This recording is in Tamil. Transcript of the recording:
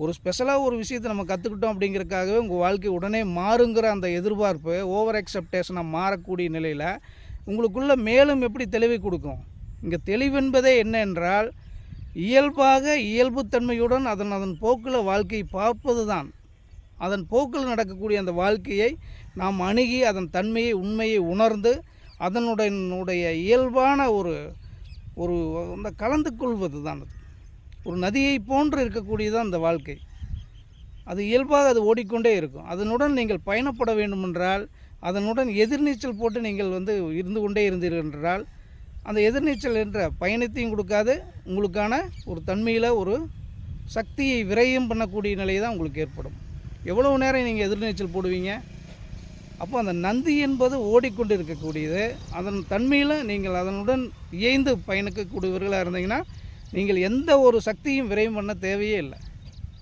ஒரு ஸ்பெஷலாக ஒரு விஷயத்தை நம்ம கற்றுக்கிட்டோம் அப்படிங்கிறதுக்காகவே உங்கள் வாழ்க்கை உடனே மாறுங்கிற அந்த எதிர்பார்ப்பு ஓவர் எக்ஸப்டேஷனாக மாறக்கூடிய நிலையில் உங்களுக்குள்ளே மேலும் எப்படி தெளிவை கொடுக்கும்? இங்கே தெளிவென்பதே என்ன என்றால், இயல்பாக இயல்புத்தன்மையுடன் அதன் போக்கில் வாழ்க்கையை பார்ப்பது தான். அதன் போக்கில் நடக்கக்கூடிய அந்த வாழ்க்கையை நாம் அணுகி அதன் தன்மையை உண்மையை உணர்ந்து அதனுடைய இயல்பான ஒரு அந்த கலந்து கொள்வது தான். அது ஒரு நதியை போன்று இருக்கக்கூடியதான் அந்த வாழ்க்கை. அது இயல்பாக அது ஓடிக்கொண்டே இருக்கும். அதனுடன் நீங்கள் பயணப்பட வேண்டுமென்றால், அதனுடன் எதிர்நீச்சல் போட்டு நீங்கள் இருந்து கொண்டே இருந்தீர்கள் என்றால், அந்த எதிர்நீச்சல் என்ற பயணத்தையும் கொடுக்காது, உங்களுக்கான ஒரு தன்மையில் ஒரு சக்தியை விரயம் பண்ணக்கூடிய நிலை தான் உங்களுக்கு ஏற்படும். எவ்வளவு நேரம் நீங்கள் எதிர்நீச்சல் போடுவீங்க? அப்போ அந்த நந்தி என்பது ஓடிக்கொண்டு இருக்கக்கூடியது. அதன் தன்மையில் நீங்கள் அதனுடன் இயைந்து பயணிக்கக்கூடியவர்களாக இருந்தீங்கன்னா, நீங்கள் எந்த ஒரு சக்தியும் விரயம் பண்ண தேவையே இல்லை.